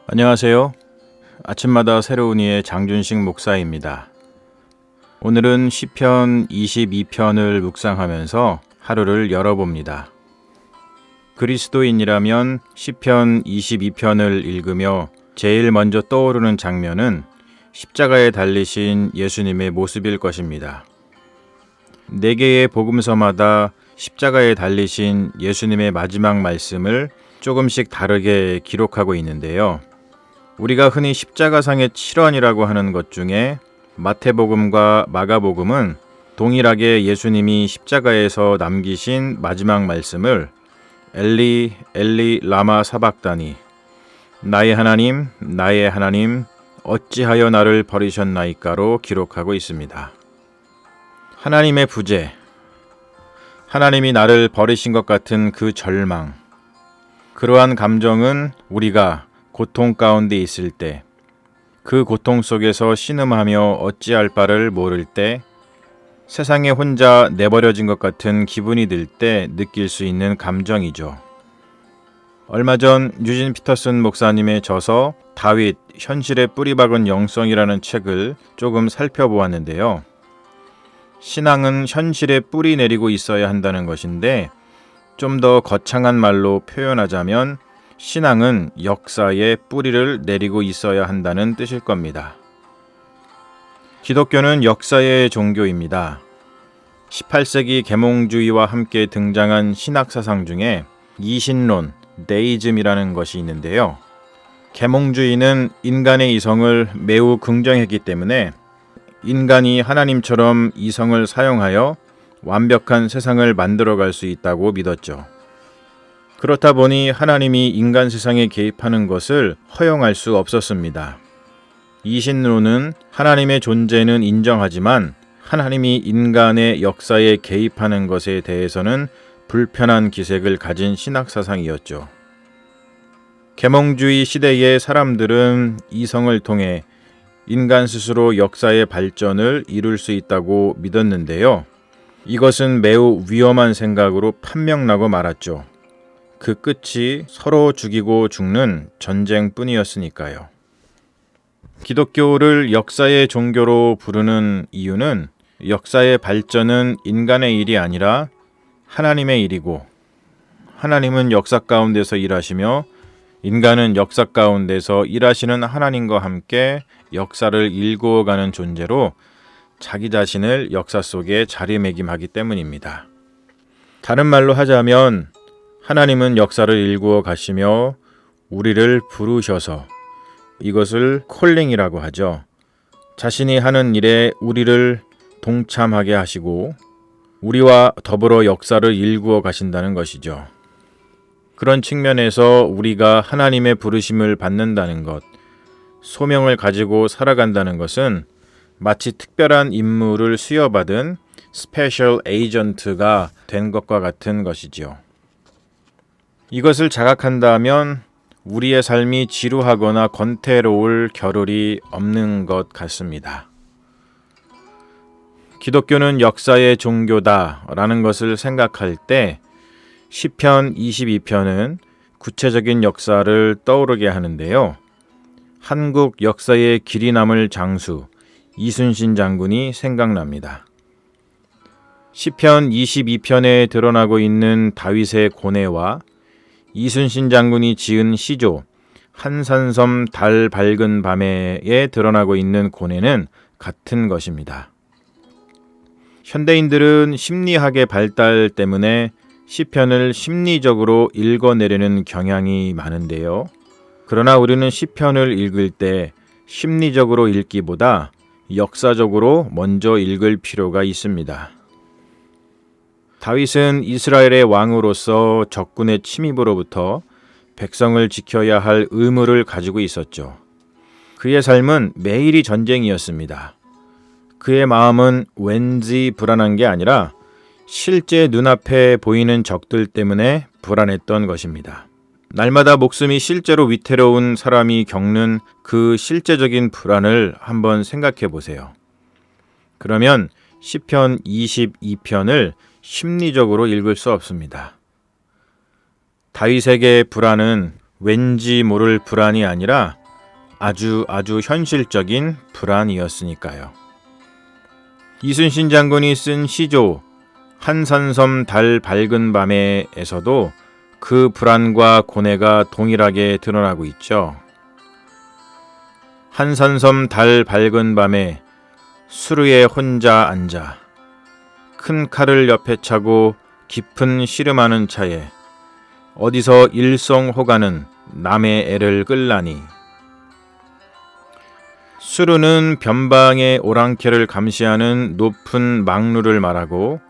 안녕하세요. 아침마다 새로운 이의 장준식 목사입니다. 오늘은 시편 22편을 묵상하면서 하루를 열어봅니다. 그리스도인이라면 시편 22편을 읽으며 제일 먼저 떠오르는 장면은 십자가에 달리신 예수님의 모습일 것입니다. 4개의 복음서마다 십자가에 달리신 예수님의 마지막 말씀을 조금씩 다르게 기록하고 있는데요. 우리가 흔히 십자가상의 7원이라고 하는 것 중에 마태복음과 마가복음은 동일하게 예수님이 십자가에서 남기신 마지막 말씀을 엘리 엘리 라마 사박다니 나의 하나님 어찌하여 나를 버리셨나이까로 기록하고 있습니다. 하나님의 부재, 하나님이 나를 버리신 것 같은 그 절망, 그러한 감정은 우리가 고통 가운데 있을 때, 그 고통 속에서 신음하며 어찌할 바를 모를 때, 세상에 혼자 내버려진 것 같은 기분이 들 때 느낄 수 있는 감정이죠. 얼마 전 유진 피터슨 목사님의 저서 다윗, 현실에 뿌리박은 영성이라는 책을 조금 살펴보았는데요. 신앙은 현실에 뿌리 내리고 있어야 한다는 것인데, 좀 더 거창한 말로 표현하자면 신앙은 역사에 뿌리를 내리고 있어야 한다는 뜻일 겁니다. 기독교는 역사의 종교입니다. 18세기 계몽주의와 함께 등장한 신학사상 중에 이신론, 데이즘이라는 것이 있는데요. 계몽주의는 인간의 이성을 매우 긍정했기 때문에 인간이 하나님처럼 이성을 사용하여 완벽한 세상을 만들어갈 수 있다고 믿었죠. 그렇다 보니 하나님이 인간 세상에 개입하는 것을 허용할 수 없었습니다. 이신론은 하나님의 존재는 인정하지만 하나님이 인간의 역사에 개입하는 것에 대해서는 불편한 기색을 가진 신학사상이었죠. 계몽주의 시대의 사람들은 이성을 통해 인간 스스로 역사의 발전을 이룰 수 있다고 믿었는데요. 이것은 매우 위험한 생각으로 판명나고 말았죠. 그 끝이 서로 죽이고 죽는 전쟁뿐이었으니까요. 기독교를 역사의 종교로 부르는 이유는 역사의 발전은 인간의 일이 아니라 하나님의 일이고, 하나님은 역사 가운데서 일하시며 인간은 역사 가운데서 일하시는 하나님과 함께 역사를 일구어가는 존재로 자기 자신을 역사 속에 자리매김하기 때문입니다. 다른 말로 하자면 하나님은 역사를 일구어 가시며 우리를 부르셔서, 이것을 콜링이라고 하죠. 자신이 하는 일에 우리를 동참하게 하시고 우리와 더불어 역사를 일구어 가신다는 것이죠. 그런 측면에서 우리가 하나님의 부르심을 받는다는 것, 소명을 가지고 살아간다는 것은 마치 특별한 임무를 수여받은 스페셜 에이전트가 된 것과 같은 것이지요. 이것을 자각한다면 우리의 삶이 지루하거나 권태로울 겨를이 없는 것 같습니다. 기독교는 역사의 종교다라는 것을 생각할 때 시편 22편은 구체적인 역사를 떠오르게 하는데요. 한국 역사의 길이 남을 장수 이순신 장군이 생각납니다. 시편 22편에 드러나고 있는 다윗의 고뇌와 이순신 장군이 지은 시조 한산섬 달 밝은 밤에에 드러나고 있는 고뇌는 같은 것입니다. 현대인들은 심리학의 발달 때문에 시편을 심리적으로 읽어내려는 경향이 많은데요. 그러나 우리는 시편을 읽을 때 심리적으로 읽기보다 역사적으로 먼저 읽을 필요가 있습니다. 다윗은 이스라엘의 왕으로서 적군의 침입으로부터 백성을 지켜야 할 의무를 가지고 있었죠. 그의 삶은 매일이 전쟁이었습니다. 그의 마음은 왠지 불안한 게 아니라 실제 눈앞에 보이는 적들 때문에 불안했던 것입니다. 날마다 목숨이 실제로 위태로운 사람이 겪는 그 실제적인 불안을 한번 생각해 보세요. 그러면 시편 22편을 심리적으로 읽을 수 없습니다. 다윗에게 불안은 왠지 모를 불안이 아니라 아주 현실적인 불안이었으니까요. 이순신 장군이 쓴 시조 한산섬 달 밝은 밤에에서도 그 불안과 고뇌가 동일하게 드러나고 있죠. 한산섬 달 밝은 밤에 수루에 혼자 앉아 큰 칼을 옆에 차고 깊은 시름하는 차에 어디서 일성호가는 남의 애를 끌라니. 수루는 변방의 오랑캐를 감시하는 높은 망루를 말하고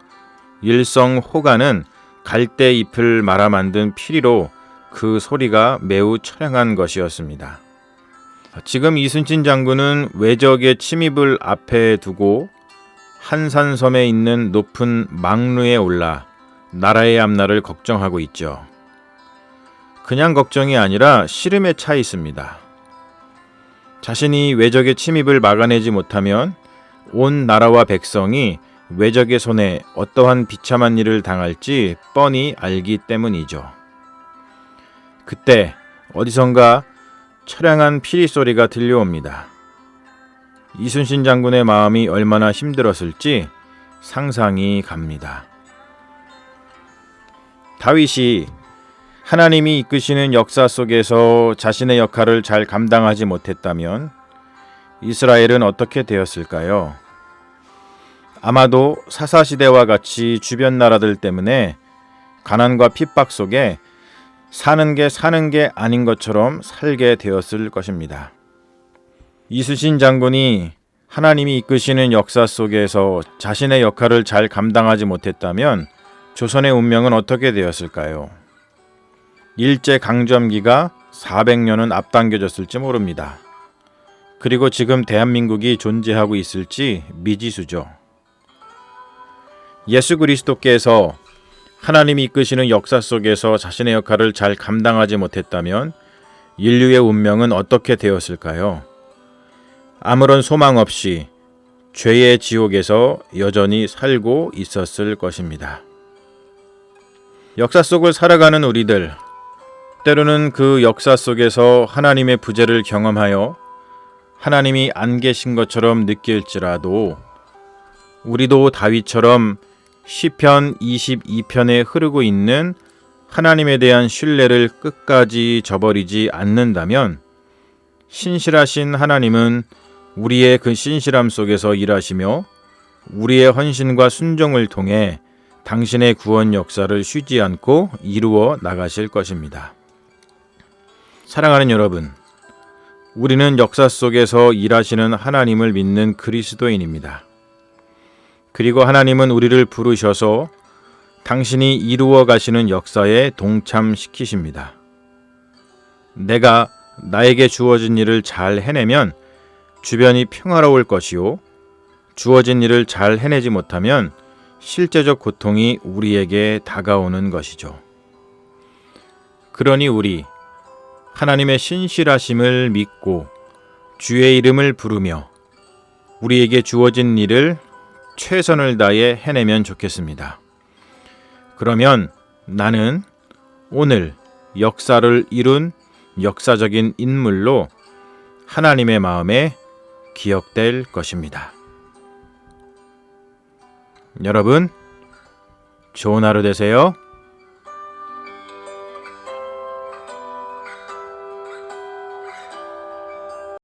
일성호가는 갈대잎을 말아 만든 피리로 그 소리가 매우 처량한 것이었습니다. 지금 이순신 장군은 외적의 침입을 앞에 두고 한산섬에 있는 높은 망루에 올라 나라의 앞날을 걱정하고 있죠. 그냥 걱정이 아니라 시름에 차 있습니다. 자신이 외적의 침입을 막아내지 못하면 온 나라와 백성이 외적의 손에 어떠한 비참한 일을 당할지 뻔히 알기 때문이죠. 그때 어디선가 처량한 피리 소리가 들려옵니다. 이순신 장군의 마음이 얼마나 힘들었을지 상상이 갑니다. 다윗이 하나님이 이끄시는 역사 속에서 자신의 역할을 잘 감당하지 못했다면 이스라엘은 어떻게 되었을까요? 아마도 사사시대와 같이 주변 나라들 때문에 가난과 핍박 속에 사는 게 아닌 것처럼 살게 되었을 것입니다. 이순신 장군이 하나님이 이끄시는 역사 속에서 자신의 역할을 잘 감당하지 못했다면 조선의 운명은 어떻게 되었을까요? 일제강점기가 400년은 앞당겨졌을지 모릅니다. 그리고 지금 대한민국이 존재하고 있을지 미지수죠. 예수 그리스도께서 하나님이 이끄시는 역사 속에서 자신의 역할을 잘 감당하지 못했다면 인류의 운명은 어떻게 되었을까요? 아무런 소망 없이 죄의 지옥에서 여전히 살고 있었을 것입니다. 역사 속을 살아가는 우리들, 때로는 그 역사 속에서 하나님의 부재를 경험하여 하나님이 안 계신 것처럼 느낄지라도 우리도 다윗처럼 시편 22편에 흐르고 있는 하나님에 대한 신뢰를 끝까지 저버리지 않는다면 신실하신 하나님은 우리의 그 신실함 속에서 일하시며 우리의 헌신과 순종을 통해 당신의 구원 역사를 쉬지 않고 이루어 나가실 것입니다. 사랑하는 여러분, 우리는 역사 속에서 일하시는 하나님을 믿는 그리스도인입니다. 그리고 하나님은 우리를 부르셔서 당신이 이루어 가시는 역사에 동참시키십니다. 내가 나에게 주어진 일을 잘 해내면 주변이 평화로울 것이요, 주어진 일을 잘 해내지 못하면 실제적 고통이 우리에게 다가오는 것이죠. 그러니 우리 하나님의 신실하심을 믿고 주의 이름을 부르며 우리에게 주어진 일을 최선을 다해 해내면 좋겠습니다. 그러면 나는 오늘 역사를 이룬 역사적인 인물로 하나님의 마음에 기억될 것입니다. 여러분, 좋은 하루 되세요.